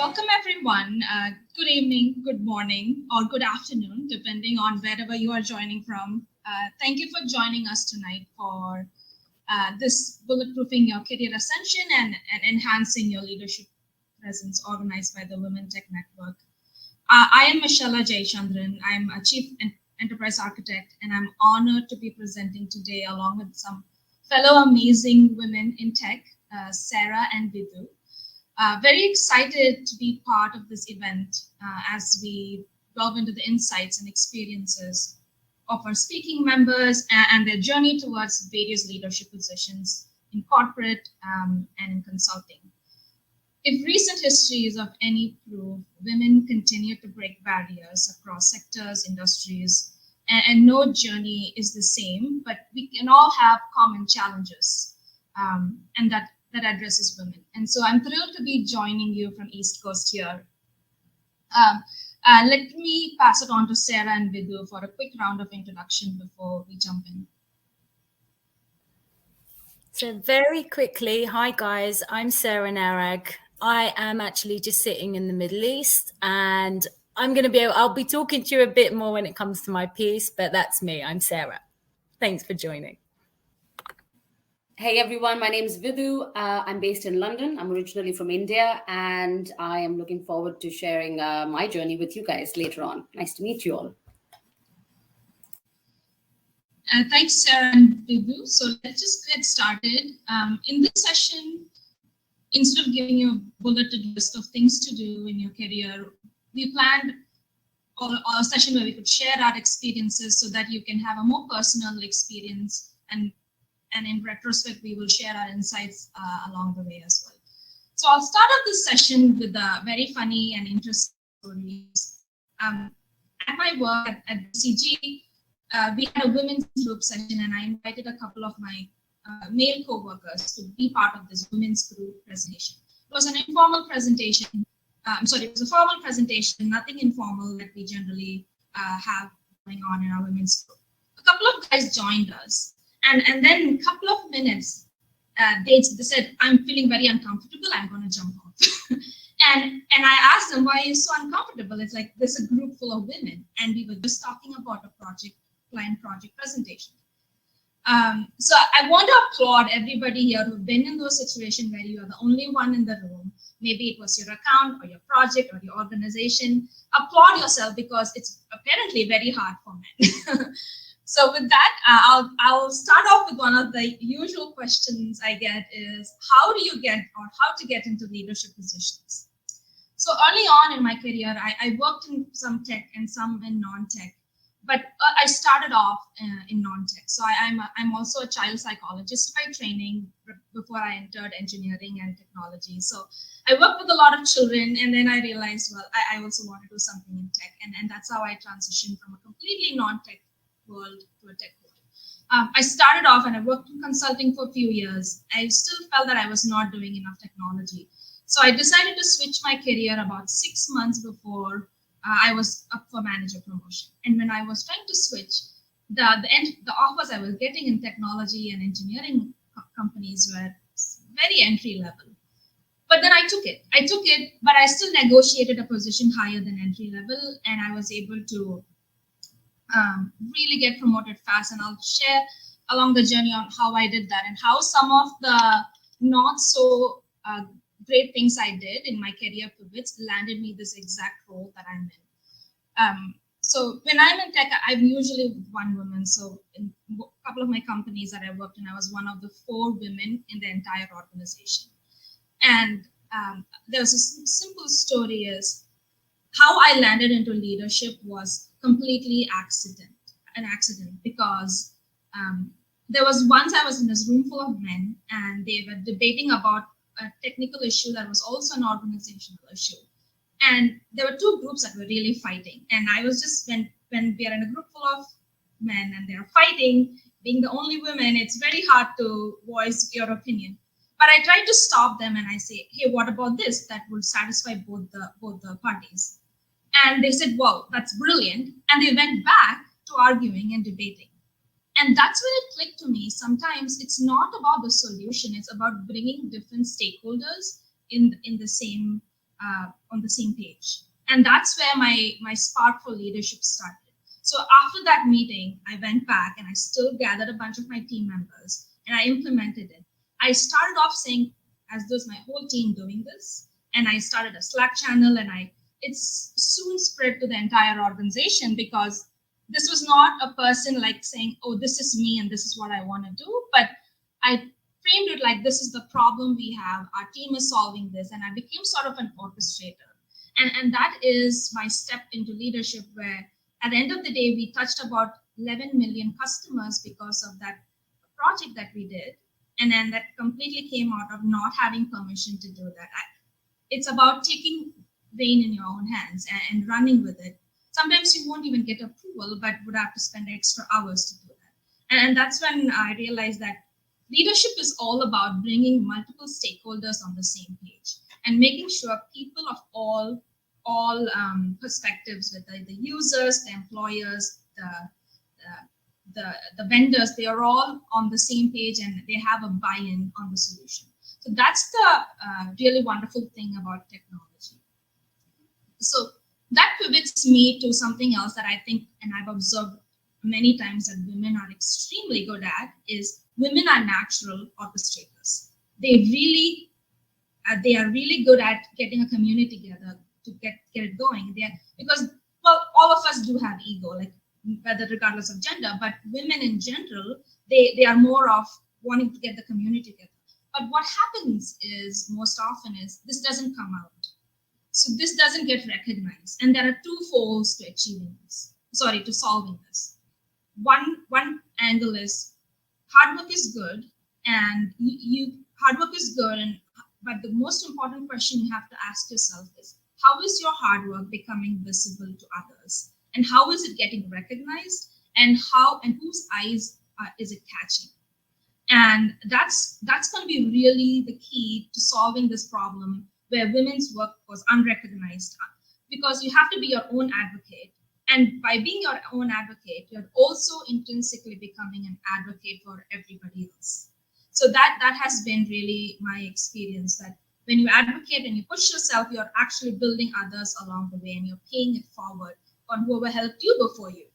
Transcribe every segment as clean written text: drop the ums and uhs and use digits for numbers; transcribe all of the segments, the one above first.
Welcome everyone. Good evening, good morning, or good afternoon, depending on wherever you are joining from. Thank you for joining us tonight for this Bulletproofing Your Career Ascension and Enhancing Your Leadership Presence, organized by the Women Tech Network. I am Mischella Jayachandran. I'm a Chief Enterprise Architect, and I'm honored to be presenting today along with some fellow amazing women in tech, Sarah and Vidhu. Very excited to be part of this event as we delve into the insights and experiences of our speaking members and their journey towards various leadership positions in corporate and in consulting. If recent history is of any proof, women continue to break barriers across sectors, industries, and no journey is the same, but we can all have common challenges and that addresses women. And so I'm thrilled to be joining you from East Coast here. Let me pass it on to Sarah and Vidhu for a quick round of introduction before we jump in. So very quickly, hi guys, I'm Sarah Narag. I am actually just sitting in the Middle East, and I'll be talking to you a bit more when it comes to my piece, but that's me, I'm Sarah. Thanks for joining. Hey everyone, my name is Vidhu. I'm based in London. I'm originally from India, and I am looking forward to sharing my journey with you guys later on. Nice to meet you all. Thanks, Sarah and Vidhu. So let's just get started. In this session, instead of giving you a bulleted list of things to do in your career, we planned a session where we could share our experiences so that you can have a more personal experience, and in retrospect, we will share our insights along the way as well. So I'll start off this session with a very funny and interesting stories. At my work at BCG, we had a women's group session, and I invited a couple of my male co-workers to be part of this women's group presentation. It was an informal presentation. It was a formal presentation, nothing informal that we generally have going on in our women's group. A couple of guys joined us. And then in a couple of minutes, they said, I'm feeling very uncomfortable, I'm going to jump off. and I asked them, why are you so uncomfortable? It's like, there's a group full of women, and we were just talking about a client project presentation. So I want to applaud everybody here who've been in those situations where you are the only one in the room. Maybe it was your account or your project or your organization. Applaud yourself, because it's apparently very hard for men. So with that, I'll start off with one of the usual questions I get is, how to get into leadership positions? So early on in my career, I worked in some tech and some in non-tech, but I started off in non-tech. So I'm also a child psychologist by training before I entered engineering and technology. So I worked with a lot of children, and then I realized, well, I also want to do something in tech. And that's how I transitioned from a completely non-tech world to a tech world. I started off and I worked in consulting for a few years. I still felt that I was not doing enough technology. So I decided to switch my career about 6 months before I was up for manager promotion. And when I was trying to switch, the offers I was getting in technology and engineering companies were very entry level. But then I took it, but I still negotiated a position higher than entry level, and I was able to really get promoted fast. And I'll share along the journey on how I did that and how some of the not so great things I did in my career pivots landed me this exact role that I'm in. So when I'm in tech, I'm usually one woman. So in a couple of my companies that I worked in, I was one of the 4 women in the entire organization. And there's a simple story is how I landed into leadership was completely an accident, because there was once I was in this room full of men, and they were debating about a technical issue that was also an organizational issue. And there were 2 groups that were really fighting. And I was just, when we are in a group full of men and they're fighting, being the only woman, it's very hard to voice your opinion. But I tried to stop them, and I say, hey, what about this? That will satisfy both the parties. And they said, wow, that's brilliant. And they went back to arguing and debating. And that's when it clicked to me. Sometimes it's not about the solution. It's about bringing different stakeholders in the same on the same page. And that's where my spark for leadership started. So after that meeting, I went back and I still gathered a bunch of my team members and I implemented it. I started off saying, as does my whole team doing this, and I started a Slack channel, and it's soon spread to the entire organization, because this was not a person like saying, oh, this is me and this is what I want to do, but I framed it like, this is the problem we have, our team is solving this, and I became sort of an orchestrator. And that is my step into leadership, where at the end of the day, we touched about 11 million customers because of that project that we did. And then that completely came out of not having permission to do that. It's about taking reign in your own hands and running with it. Sometimes you won't even get approval, but would have to spend extra hours to do that. And that's when I realized that leadership is all about bringing multiple stakeholders on the same page and making sure people of all perspectives, with the users, the employers, the vendors, they are all on the same page and they have a buy-in on the solution. So that's the really wonderful thing about technology. So that pivots me to something else that I think, and I've observed many times, that women are extremely good at, is women are natural orchestrators. They are really good at getting a community together to get it going. Because, well, all of us do have ego, like whether regardless of gender, but women in general, they are more of wanting to get the community together. But what happens is, most often, is this doesn't come out. So this doesn't get recognized. And there are two folds to to solving this. One angle is hard work is good, and hard work is good, but the most important question you have to ask yourself is, how is your hard work becoming visible to others? And how is it getting recognized? And whose eyes is it catching? And that's going to be really the key to solving this problem, where women's work was unrecognized, because you have to be your own advocate. And by being your own advocate, you're also intrinsically becoming an advocate for everybody else. So that has been really my experience, that when you advocate and you push yourself, you're actually building others along the way, and you're paying it forward on whoever helped you before you.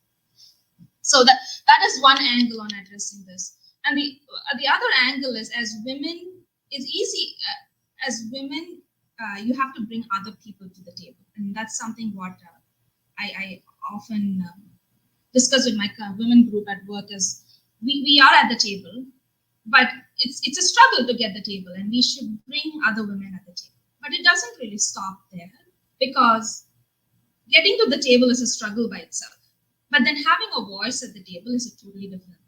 So that is one angle on addressing this. And the other angle is, as women, it's easy. As women, you have to bring other people to the table, and that's something what I often discuss with my women group at work. Is we are at the table, but it's a struggle to get the table, and we should bring other women at the table. But it doesn't really stop there, because getting to the table is a struggle by itself. But then having a voice at the table is a totally different thing.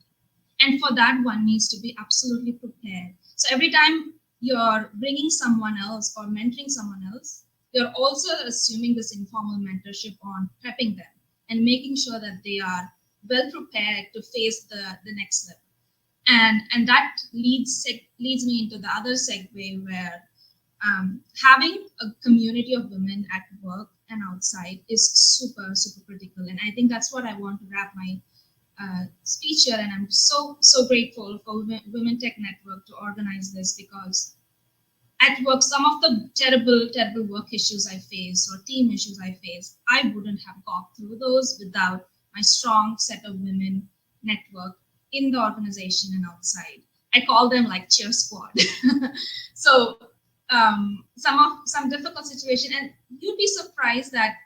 And for that, one needs to be absolutely prepared. So every time you're bringing someone else or mentoring someone else, you're also assuming this informal mentorship on prepping them and making sure that they are well prepared to face the next level. And that leads me into the other segue, where having a community of women at work and outside is super, super critical. And I think that's what I want to wrap my speech here. And I'm so grateful for Women Tech Network to organize this, because at work, some of the terrible work issues I face, or team issues I face, I wouldn't have got through those without my strong set of women network in the organization and outside. I call them like cheer squad. So some difficult situation, and you'd be surprised that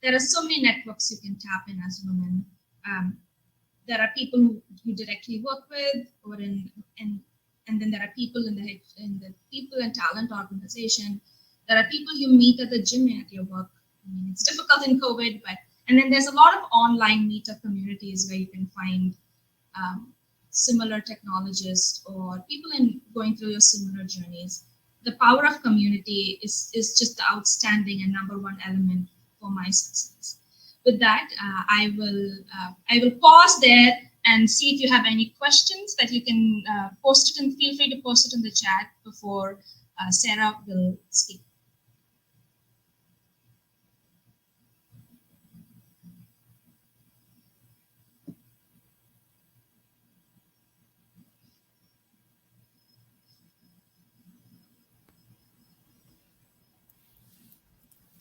there are so many networks you can tap in as women. There are people who you directly work with, or and then there are people in the people and talent organization. There are people you meet at the gym at your work. I mean, it's difficult in COVID, and then there's a lot of online meetup communities where you can find similar technologists or people going through your similar journeys. The power of community is just the outstanding and number one element for my success. With that, I will pause there and see if you have any questions that you can post it, and feel free to post it in the chat before Sarah will speak.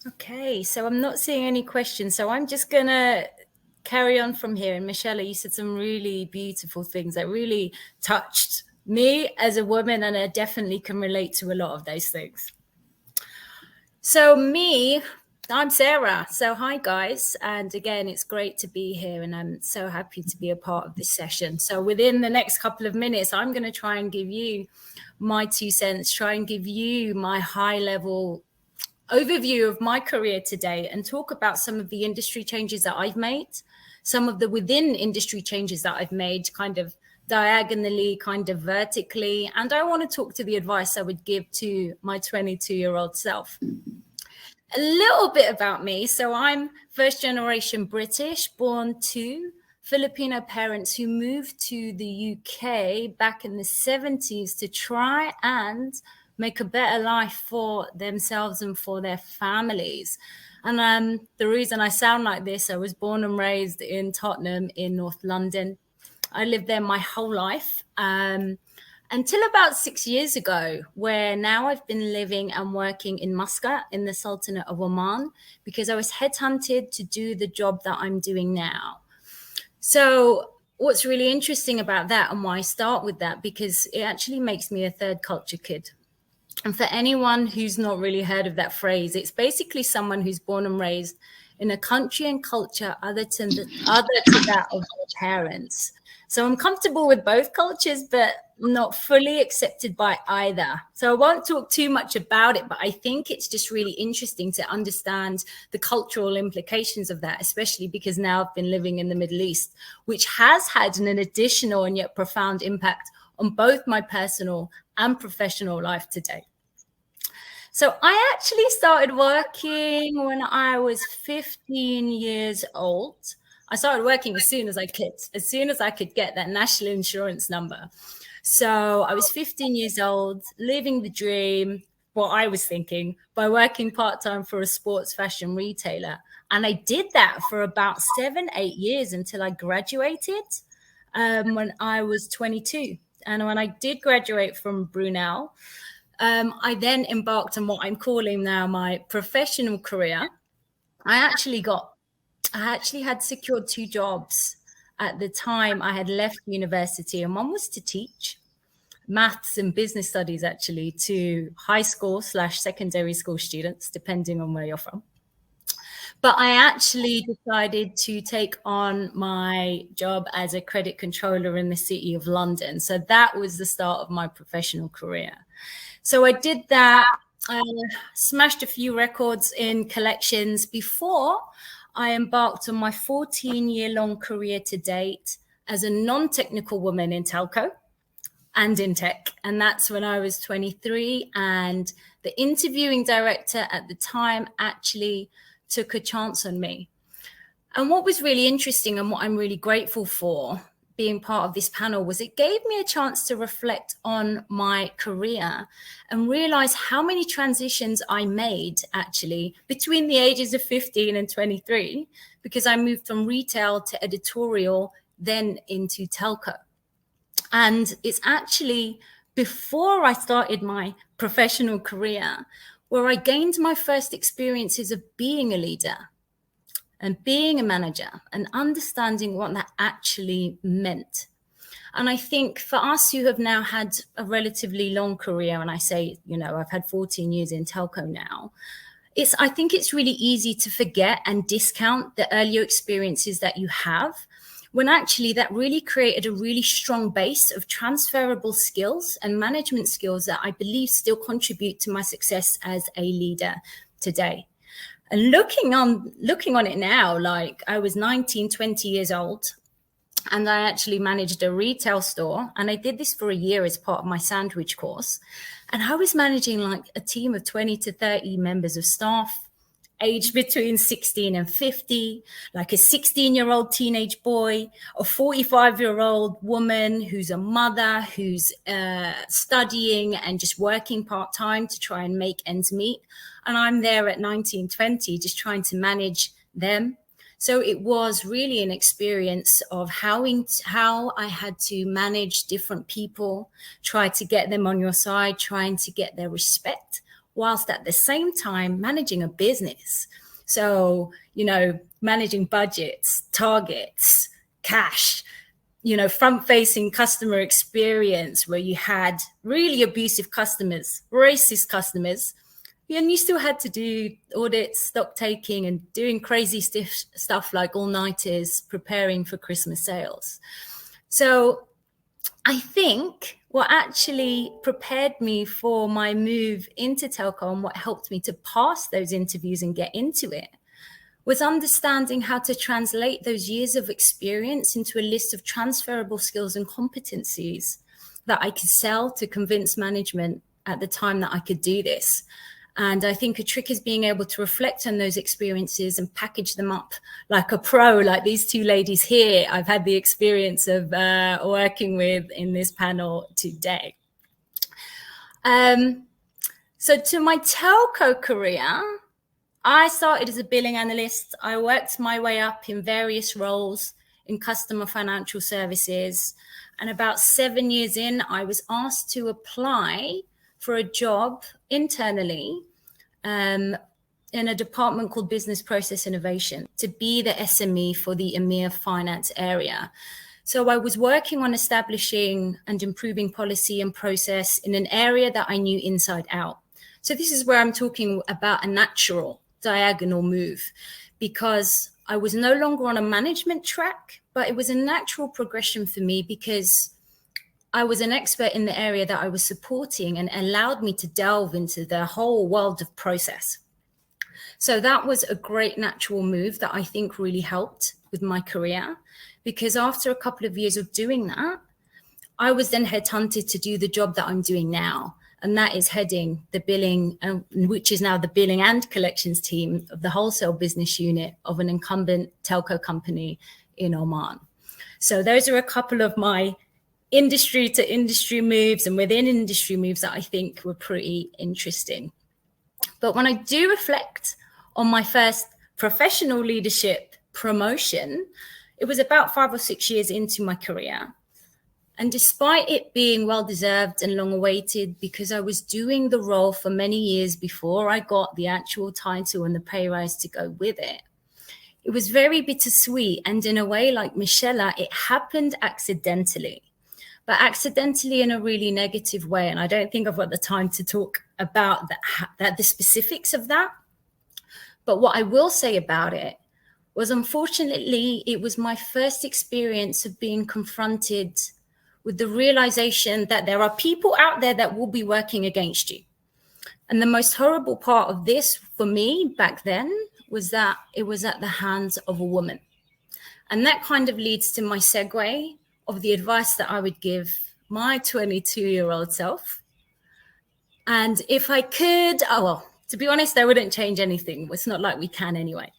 Okay, so I'm not seeing any questions. So I'm just going to carry on from here. And Mischella, you said some really beautiful things that really touched me as a woman, and I definitely can relate to a lot of those things. So I'm Sarah. So hi guys. And again, it's great to be here and I'm so happy to be a part of this session. So within the next couple of minutes, I'm going to try and give you my 2 cents, try and give you my high level overview of my career today and talk about some of the industry changes that I've made, some of the within industry changes that I've made, kind of diagonally, kind of vertically. And I want to talk to the advice I would give to my 22-year-old self. A little bit about me. So I'm first generation British, born to Filipino parents who moved to the UK back in the 70s to try and make a better life for themselves and for their families. And the reason I sound like this, I was born and raised in Tottenham in North London. I lived there my whole life until about 6 years ago, where now I've been living and working in Muscat in the Sultanate of Oman because I was headhunted to do the job that I'm doing now. So what's really interesting about that and why I start with that, because it actually makes me a third culture kid. And for anyone who's not really heard of that phrase, it's basically someone who's born and raised in a country and culture other to that of their parents. So I'm comfortable with both cultures, but not fully accepted by either. So I won't talk too much about it, but I think it's just really interesting to understand the cultural implications of that, especially because now I've been living in the Middle East, which has had an additional and yet profound impact on both my personal and professional life today. So I actually started working when I was 15 years old. I started working as soon as I could get that national insurance number. So I was 15 years old, living the dream, what I was thinking, by working part-time for a sports fashion retailer. And I did that for about 7-8 years until I graduated when I was 22. And when I did graduate from Brunel, I then embarked on what I'm calling now my professional career. I actually had secured 2 jobs at the time I had left university, and one was to teach maths and business studies actually to high school / secondary school students, depending on where you're from. But I actually decided to take on my job as a credit controller in the City of London. So that was the start of my professional career. So I did that, smashed a few records in collections before I embarked on my 14-year-long career to date as a non-technical woman in telco and in tech. And that's when I was 23. And the interviewing director at the time actually took a chance on me. And what was really interesting and what I'm really grateful for being part of this panel was it gave me a chance to reflect on my career and realize how many transitions I made actually between the ages of 15 and 23, because I moved from retail to editorial, then into telco. And it's actually before I started my professional career where I gained my first experiences of being a leader and being a manager and understanding what that actually meant. And I think for us who have now had a relatively long career, and I say, I've had 14 years in telco now, I think it's really easy to forget and discount the earlier experiences that you have, when actually that really created a really strong base of transferable skills and management skills that I believe still contribute to my success as a leader today. And looking on it now, like I was 19, 20 years old, and I actually managed a retail store. And I did this for a year as part of my sandwich course. And I was managing like a team of 20 to 30 members of staff, aged between 16 and 50, like a 16-year-old teenage boy, a 45-year-old woman who's a mother, who's studying and just working part-time to try and make ends meet. And I'm there at 19, 20, just trying to manage them. So it was really an experience of how I had to manage different people, try to get them on your side, trying to get their respect, whilst at the same time managing a business. So, managing budgets, targets, cash, front-facing customer experience where you had really abusive customers, racist customers, and you still had to do audits, stock taking, and doing crazy stuff like all-nighters, preparing for Christmas sales. So I think what actually prepared me for my move into telco and what helped me to pass those interviews and get into it was understanding how to translate those years of experience into a list of transferable skills and competencies that I could sell to convince management at the time that I could do this. And I think a trick is being able to reflect on those experiences and package them up like a pro, like these two ladies here I've had the experience of working with in this panel today. So to my telco career, I started as a billing analyst. I worked my way up in various roles in customer financial services. And about 7 years in, I was asked to apply for a job internally in a department called Business Process Innovation to be the SME for the EMEA finance area. So I was working on establishing and improving policy and process in an area that I knew inside out. So this is where I'm talking about a natural diagonal move, because I was no longer on a management track, but it was a natural progression for me because I was an expert in the area that I was supporting and allowed me to delve into the whole world of process. So that was a great natural move that I think really helped with my career, because after a couple of years of doing that, I was then headhunted to do the job that I'm doing now. And that is heading the billing, which is now the billing and collections team of the wholesale business unit of an incumbent telco company in Oman. So those are a couple of my industry to industry moves and within industry moves that I think were pretty interesting. But when I do reflect on my first professional leadership promotion, it was about 5 or 6 years into my career. And despite it being well-deserved and long-awaited, because I was doing the role for many years before I got the actual title and the pay rise to go with it, it was very bittersweet. And in a way, like Mischella, it happened accidentally, but accidentally in a really negative way. And I don't think I've got the time to talk about the specifics of that. But what I will say about it was, unfortunately, it was my first experience of being confronted with the realization that there are people out there that will be working against you. And the most horrible part of this for me back then was that it was at the hands of a woman. And that kind of leads to my segue of the advice that I would give my 22-year-old self. And if I could, to be honest, I wouldn't change anything. It's not like we can anyway.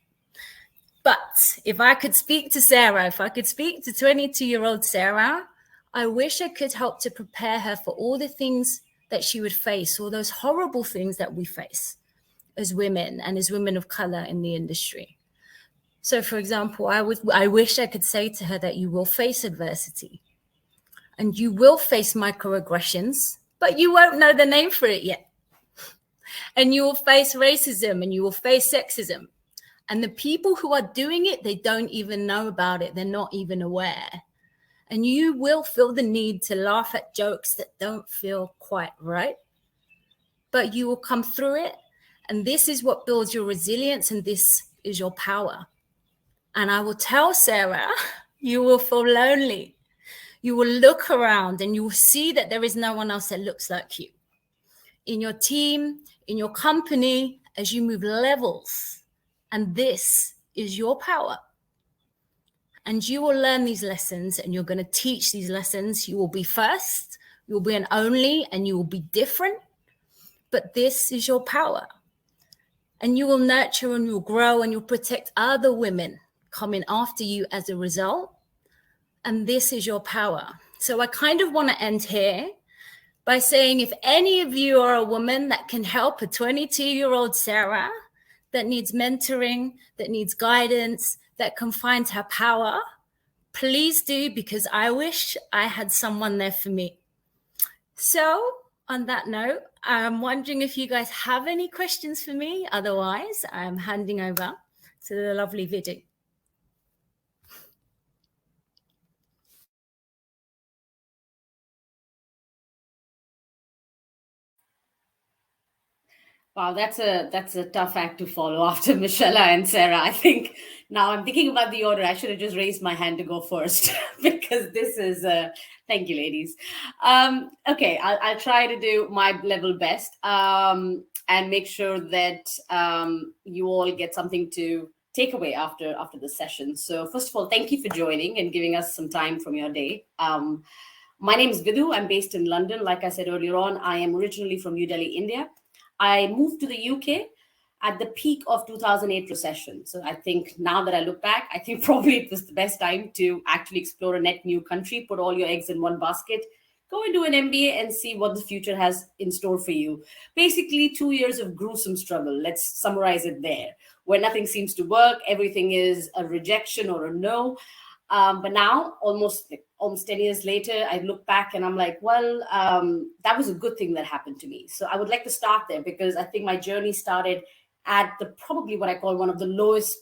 But if I could speak to Sarah, if I could speak to 22-year-old Sarah, I wish I could help to prepare her for all the things that she would face, all those horrible things that we face as women and as women of color in the industry. So, for example, I wish I could say to her that you will face adversity and you will face microaggressions, but you won't know the name for it yet. And you will face racism and you will face sexism. And the people who are doing it, they don't even know about it. They're not even aware. And you will feel the need to laugh at jokes that don't feel quite right, but you will come through it. And this is what builds your resilience, and this is your power. And I will tell Sarah, you will feel lonely. You will look around and you will see that there is no one else that looks like you. In your team, in your company, as you move levels. And this is your power. And you will learn these lessons and you're going to teach these lessons. You will be first, you will be an only, and you will be different. But this is your power. And you will nurture and you'll grow and you'll protect other women coming after you as a result. And this is your power. So I kind of want to end here by saying, if any of you are a woman that can help a 22-year-old Sarah that needs mentoring, that needs guidance, that can find her power, please do, because I wish I had someone there for me. So On that note, I'm wondering if you guys have any questions for me. Otherwise, I'm handing over to the lovely Vidhu. Wow, that's a tough act to follow after Mischella and Sarah. I think now I'm thinking about the order. I should have just raised my hand to go first because this is. Thank you, ladies. Okay, I'll try to do my level best and make sure that you all get something to take away after the session. So first of all, thank you for joining and giving us some time from your day. My name is Vidhu. I'm based in London. Like I said earlier on, I am originally from New Delhi, India. I moved to the UK at the peak of 2008 recession. So I think now that I look back, I think probably it was the best time to actually explore a net new country, put all your eggs in one basket, go and do an MBA and see what the future has in store for you. Basically, 2 years of gruesome struggle. Let's summarize it there, where nothing seems to work. Everything is a rejection or a no. But now, almost 10 years later, I look back and I'm like, well, that was a good thing that happened to me. So I would like to start there because I think my journey started at probably what I call one of the lowest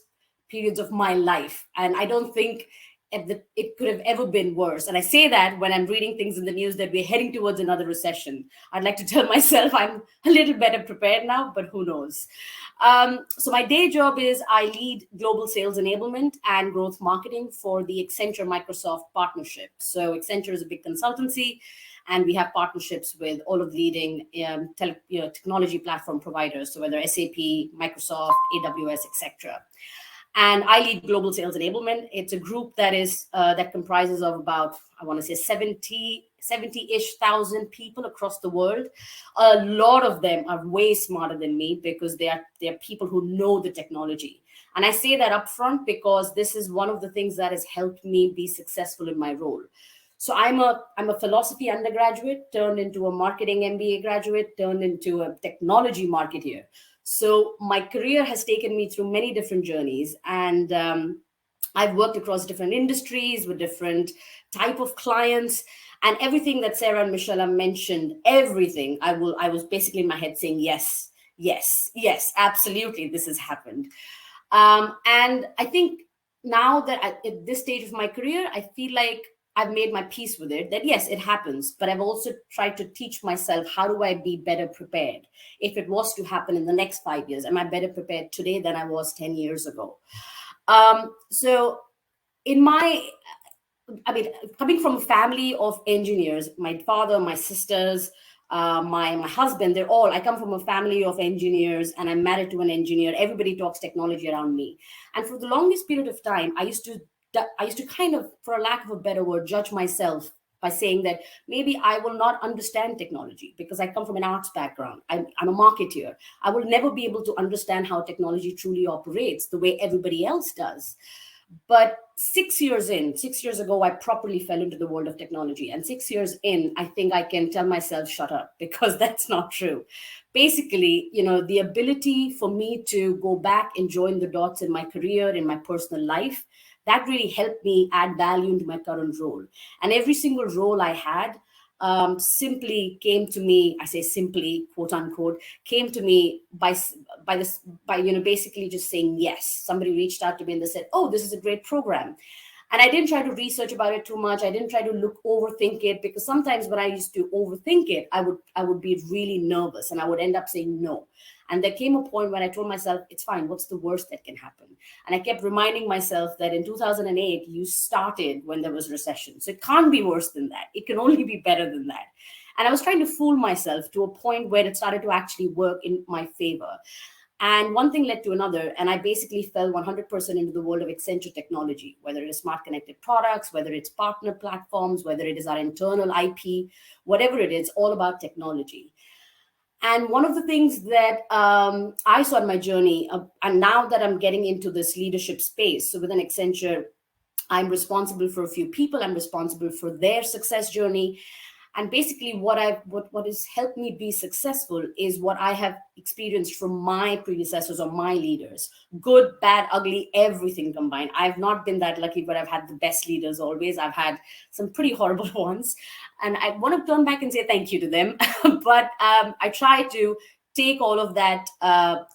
periods of my life. And I don't think it could have ever been worse. And I say that when I'm reading things in the news that we're heading towards another recession. I'd like to tell myself I'm a little better prepared now, but who knows? So my day job is I lead global sales enablement and growth marketing for the Accenture Microsoft partnership. So Accenture is a big consultancy, and we have partnerships with all of the leading technology platform providers. So whether SAP, Microsoft, AWS, etc. And I lead global sales enablement. It's a group that comprises of about, I want to say 70-ish thousand people across the world. A lot of them are way smarter than me because they are people who know the technology. And I say that upfront because this is one of the things that has helped me be successful in my role. So I'm a philosophy undergraduate turned into a marketing MBA graduate, turned into a technology marketeer. So my career has taken me through many different journeys, and I've worked across different industries with different type of clients, and everything that Sarah and Mischella mentioned, everything I was basically in my head saying yes, yes, yes, absolutely, this has happened. And I think now that at this stage of my career, I feel like I've made my peace with it, that yes, it happens, but I've also tried to teach myself, how do I be better prepared? If it was to happen in the next 5 years, am I better prepared today than I was 10 years ago? So coming from a family of engineers, my father, my sisters, my husband, I come from a family of engineers, and I'm married to an engineer. Everybody talks technology around me. And for the longest period of time, I used to kind of, for a lack of a better word, judge myself by saying that maybe I will not understand technology because I come from an arts background. I'm a marketeer. I will never be able to understand how technology truly operates the way everybody else does. But 6 years ago, I properly fell into the world of technology. And 6 years in, I think I can tell myself, shut up, because that's not true. Basically, the ability for me to go back and join the dots in my career, in my personal life, that really helped me add value into my current role. And every single role I had simply came to me, I say simply, quote unquote, came to me by basically just saying yes. Somebody reached out to me and they said, oh, this is a great program. And I didn't try to research about it too much. I didn't try to overthink it, because sometimes when I used to overthink it, I would be really nervous and I would end up saying no. And there came a point when I told myself, it's fine. What's the worst that can happen? And I kept reminding myself that in 2008, you started when there was recession. So it can't be worse than that. It can only be better than that. And I was trying to fool myself to a point where it started to actually work in my favor. And one thing led to another, and I basically fell 100% into the world of Accenture technology, whether it is smart connected products, whether it's partner platforms, whether it is our internal IP, whatever it is, all about technology. And one of the things that I saw in my journey, and now that I'm getting into this leadership space, so within Accenture, I'm responsible for a few people. I'm responsible for their success journey. And basically what has helped me be successful is what I have experienced from my predecessors or my leaders. Good, bad, ugly, everything combined. I've not been that lucky, but I've had the best leaders always. I've had some pretty horrible ones. And I want to turn back and say thank you to them. But I try to take all of that,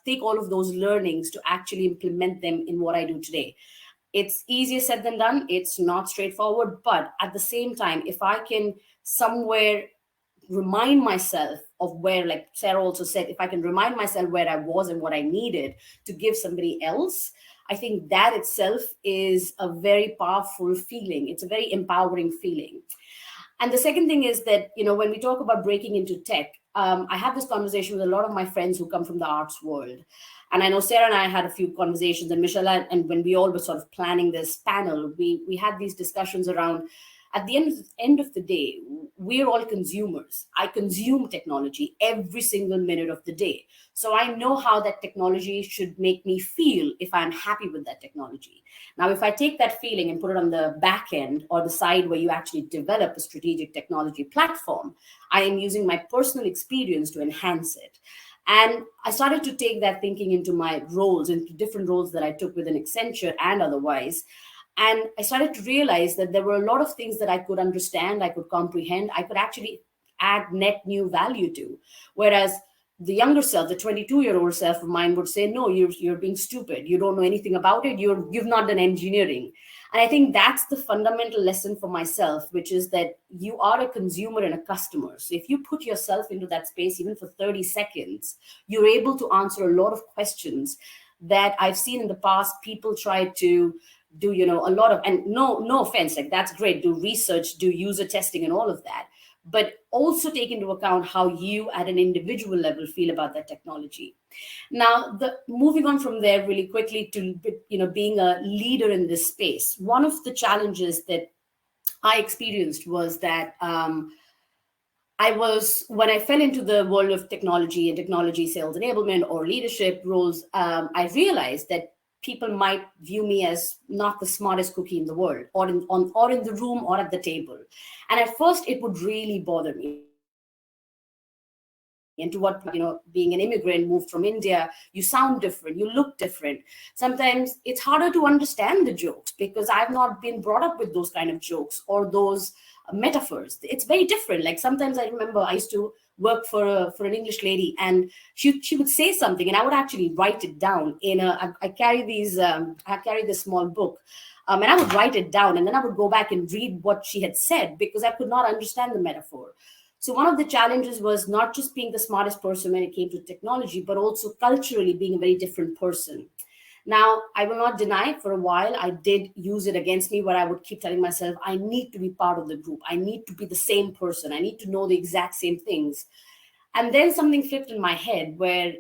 take all of those learnings to actually implement them in what I do today. It's easier said than done. It's not straightforward. But at the same time, if I can somewhere remind myself of where, like Sarah also said, if I can remind myself where I was and what I needed to give somebody else, I think that itself is a very powerful feeling. It's a very empowering feeling. And the second thing is that, when we talk about breaking into tech, I have this conversation with a lot of my friends who come from the arts world. And I know Sarah and I had a few conversations, and Mischella, and when we all were sort of planning this panel, we had these discussions around, at the end of the day, we're all consumers. I consume technology every single minute of the day. So I know how that technology should make me feel if I'm happy with that technology. Now, if I take that feeling and put it on the back end or the side where you actually develop a strategic technology platform, I am using my personal experience to enhance it. And I started to take that thinking into my roles, into different roles that I took within Accenture and otherwise. And I started to realize that there were a lot of things that I could understand, I could comprehend, I could actually add net new value to. Whereas the younger self, the 22-year-old self of mine would say, no, you're being stupid. You don't know anything about it. You've not done engineering. And I think that's the fundamental lesson for myself, which is that you are a consumer and a customer. So if you put yourself into that space, even for 30 seconds, you're able to answer a lot of questions that I've seen in the past. People try to do, a lot of, and no offense, like that's great, do research, do user testing and all of that, but also take into account how you at an individual level feel about that technology. Now, moving on from there really quickly to, being a leader in this space, one of the challenges that I experienced was that when I fell into the world of technology and technology sales enablement or leadership roles, I realized that people might view me as not the smartest cookie in the world, or in the room or at the table. And at first, it would really bother me. And to what, being an immigrant, moved from India, you sound different, you look different. Sometimes it's harder to understand the jokes because I've not been brought up with those kind of jokes or those metaphors. It's very different. Like sometimes I remember I used to work for an English lady, and she would say something, and I would actually write it down I carry this small book, and I would write it down, and then I would go back and read what she had said because I could not understand the metaphor. So one of the challenges was not just being the smartest person when it came to technology, but also culturally being a very different person. Now, I will not deny, for a while, I did use it against me, where I would keep telling myself, I need to be part of the group. I need to be the same person. I need to know the exact same things. And then something flipped in my head where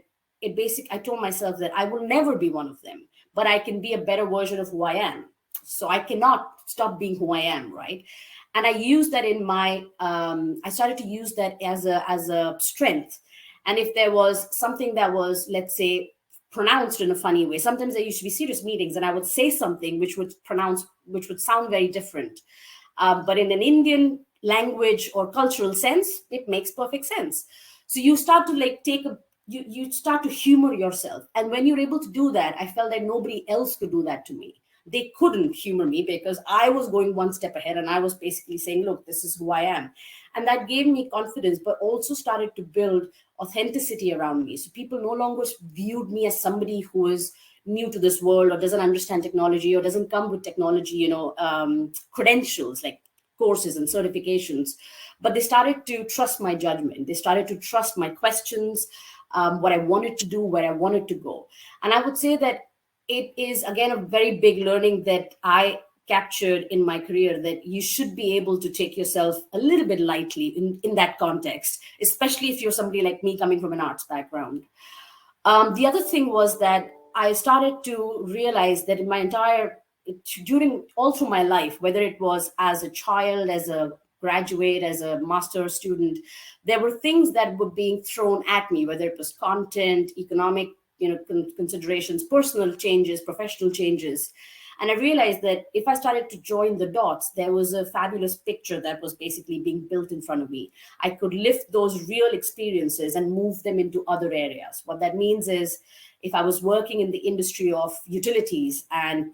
I told myself that I will never be one of them, but I can be a better version of who I am. So I cannot stop being who I am, right? And I used that I started to use that as a strength. And if there was something that was, let's say, pronounced in a funny way. Sometimes there used to be serious meetings and I would say something which would sound very different. But in an Indian language or cultural sense, it makes perfect sense. So you start to you start to humor yourself. And when you're able to do that, I felt that nobody else could do that to me. They couldn't humor me because I was going one step ahead and I was basically saying, look, this is who I am. And that gave me confidence, but also started to build authenticity around me. So people no longer viewed me as somebody who is new to this world or doesn't understand technology or doesn't come with technology, credentials like courses and certifications. But they started to trust my judgment. They started to trust my questions, what I wanted to do, where I wanted to go. And I would say that it is, again, a very big learning that I captured in my career, that you should be able to take yourself a little bit lightly in that context, especially if you're somebody like me coming from an arts background. The other thing was that I started to realize that all through my life, whether it was as a child, as a graduate, as a master's student, there were things that were being thrown at me, whether it was content, economic considerations, personal changes, professional changes. And I realized that if I started to join the dots, there was a fabulous picture that was basically being built in front of me. I could lift those real experiences and move them into other areas. What that means is, if I was working in the industry of utilities and,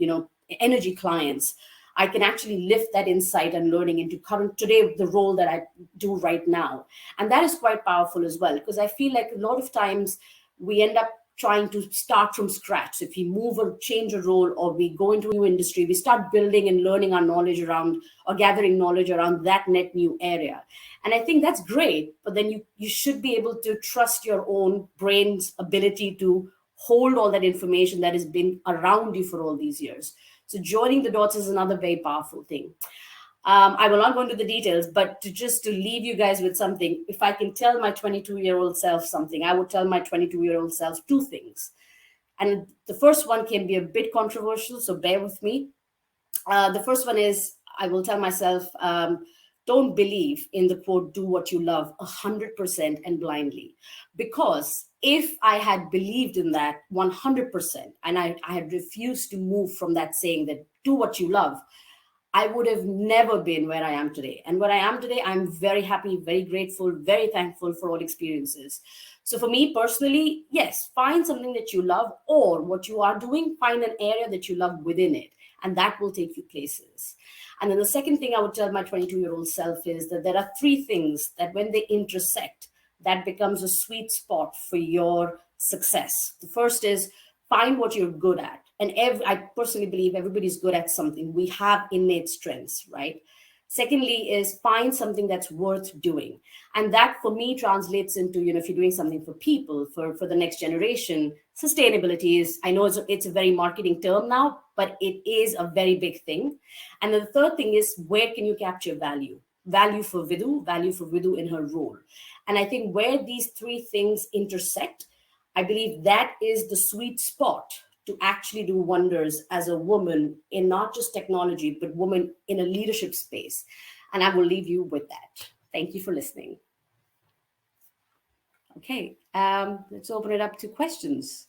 energy clients, I can actually lift that insight and learning into today, the role that I do right now. And that is quite powerful as well, because I feel like a lot of times we end up trying to start from scratch. If we move or change a role, or we go into a new industry, we start building and learning our knowledge around, or gathering knowledge around that net new area. And I think that's great, but then you should be able to trust your own brain's ability to hold all that information that has been around you for all these years. So joining the dots is another very powerful thing. I will not go into the details, but to leave you guys with something, if I can tell my 22-year-old self something, I would tell my 22-year-old self two things. And the first one can be a bit controversial, so bear with me. The first one is, I will tell myself, don't believe in the quote, do what you love 100% and blindly. Because if I had believed in that 100% and I had refused to move from that saying that do what you love, I would have never been where I am today. And where I am today, I'm very happy, very grateful, very thankful for all experiences. So for me personally, yes, find something that you love, or what you are doing, find an area that you love within it, and that will take you places. And then the second thing I would tell my 22-year-old self is that there are three things that when they intersect, that becomes a sweet spot for your success. The first is find what you're good at. And I personally believe everybody's good at something. We have innate strengths, right? Secondly is find something that's worth doing. And that for me translates into, if you're doing something for people, for the next generation, sustainability is, I know it's a very marketing term now, but it is a very big thing. And then the third thing is, where can you capture value? Value for Vidhu in her role. And I think where these three things intersect, I believe that is the sweet spot to actually do wonders as a woman in not just technology, but woman in a leadership space. And I will leave you with that. Thank you for listening. Okay, let's open it up to questions.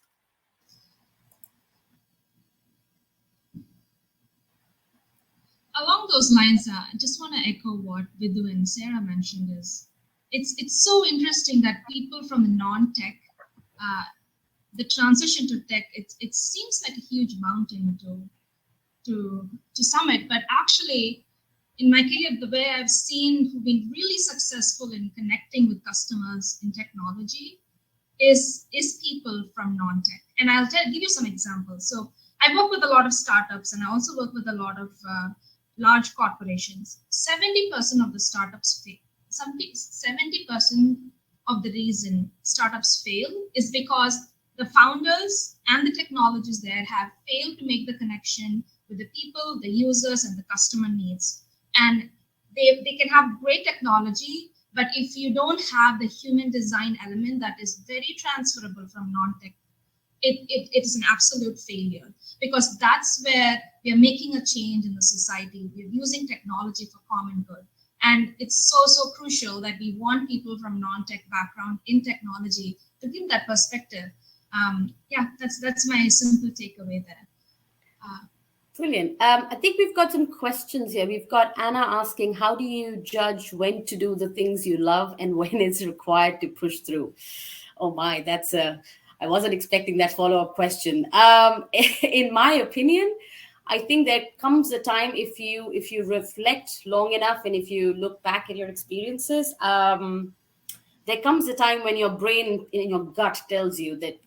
Along those lines, I just want to echo what Vidhu and Sarah mentioned. Is it's so interesting that people from the non-tech, the transition to tech, it seems like a huge mountain to summit, but actually, in my career, the way I've seen who've been really successful in connecting with customers in technology is people from non-tech. And I'll give you some examples. So I work with a lot of startups, and I also work with a lot of large corporations. 70% of the startups fail. 70% of the reason startups fail is because the founders and the technologists there have failed to make the connection with the people, the users, and the customer needs. And they can have great technology, but if you don't have the human design element that is very transferable from non-tech, it is an absolute failure, because that's where we are making a change in the society. We're using technology for common good. And it's so crucial that we want people from non-tech background in technology to give that perspective. Yeah, that's my simple takeaway there. Brilliant. I think we've got some questions here. We've got Anna asking, how do you judge when to do the things you love and when it's required to push through? Oh my, I wasn't expecting that follow-up question. In my opinion, I think there comes a time, if you reflect long enough and if you look back at your experiences, there comes a time when your brain in your gut tells you that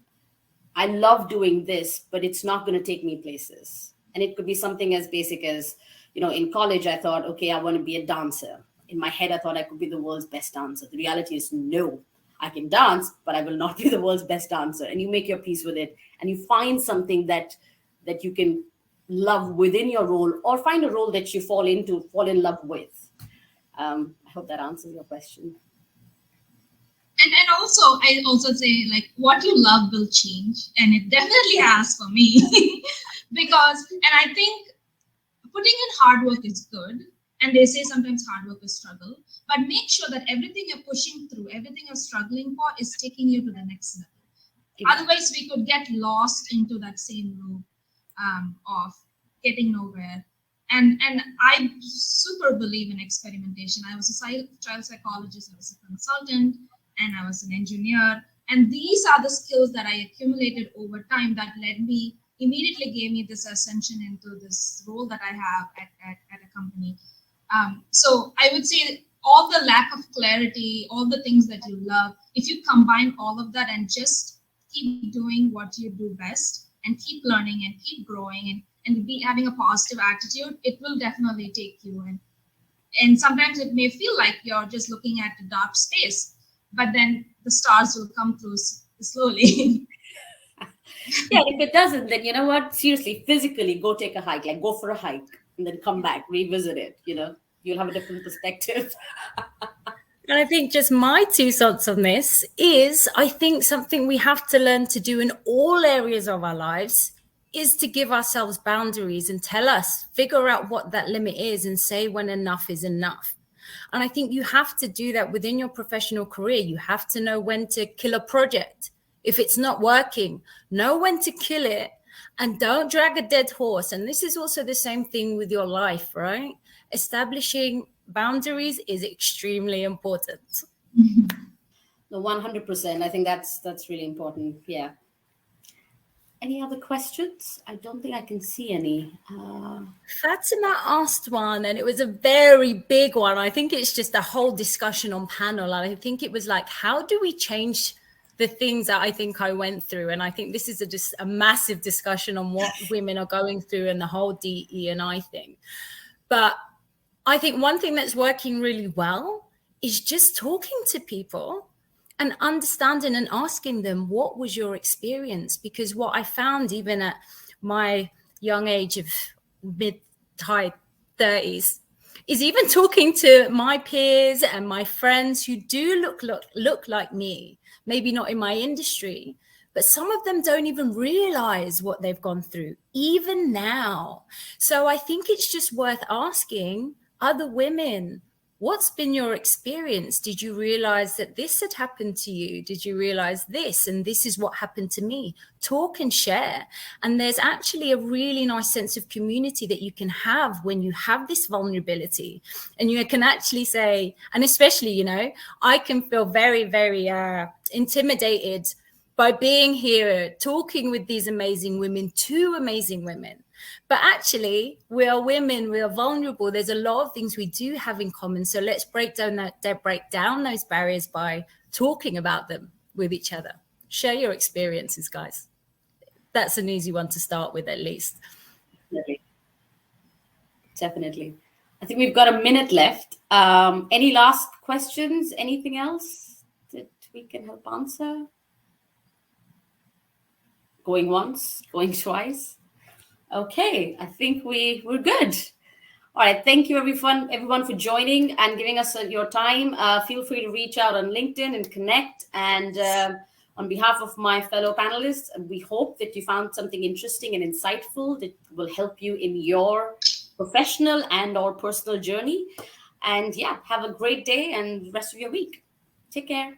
I love doing this, but it's not going to take me places. And it could be something as basic as, in college, I thought, okay, I want to be a dancer. In my head, I thought I could be the world's best dancer. The reality is, no, I can dance, but I will not be the world's best dancer. And you make your peace with it, and you find something that you can love within your role, or find a role that you fall in love with. I hope that answers your question. And also, I also say, like, what you love will change, and it definitely has for me. Because, and I think putting in hard work is good, and they say sometimes hard work is struggle, but make sure that everything you're pushing through, everything you're struggling for is taking you to the next level. Exactly. Otherwise, we could get lost into that same loop of getting nowhere. And I super believe in experimentation. I was a child psychologist, I was a consultant, and I was an engineer. And these are the skills that I accumulated over time that immediately gave me this ascension into this role that I have at a company. So I would say all the lack of clarity, all the things that you love, if you combine all of that and just keep doing what you do best and keep learning and keep growing and be having a positive attitude, it will definitely take you in. And sometimes it may feel like you're just looking at a dark space, but then the stars will come through slowly. Yeah, if it doesn't, then you know what? Seriously, physically, go take a hike, like go for a hike and then come back, revisit it. You'll have a different perspective. And I think just my 2 cents on this is, I think something we have to learn to do in all areas of our lives is to give ourselves boundaries and figure out what that limit is and say when enough is enough. And I think you have to do that within your professional career. You have to know when to kill a project. If it's not working, know when to kill it and don't drag a dead horse. And this is also the same thing with your life, right? Establishing boundaries is extremely important. No, 100%. I think that's really important. Yeah. Any other questions? I don't think I can see any. Fatima asked one, and it was a very big one. I think it's just a whole discussion on panel. And I think it was like, how do we change the things that I think I went through? And I think this is just a massive discussion on what women are going through and the whole DE&I thing. But I think one thing that's working really well is just talking to people and understanding and asking them, what was your experience? Because what I found, even at my young age of mid-high 30s, is even talking to my peers and my friends who do look like me, maybe not in my industry, but some of them don't even realize what they've gone through, even now. So I think it's just worth asking other women, what's been your experience? Did you realize that this had happened to you? Did you realize this? And this is what happened to me. Talk and share. And there's actually a really nice sense of community that you can have when you have this vulnerability. And you can actually say, and especially, I can feel very, very intimidated by being here, talking with these amazing women, 2 amazing women. But actually, we are women, we are vulnerable. There's a lot of things we do have in common. So let's break down those barriers by talking about them with each other. Share your experiences, guys. That's an easy one to start with, at least. Definitely. I think we've got a minute left. Any last questions? Anything else that we can help answer? Going once, going twice. Okay, I think we're good. All right, thank you everyone for joining and giving us your time. Feel free to reach out on LinkedIn and connect. And on behalf of my fellow panelists, we hope that you found something interesting and insightful that will help you in your professional and or personal journey. And yeah, have a great day and rest of your week. Take care.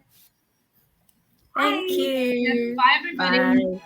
Thank you. Bye, everybody. Bye.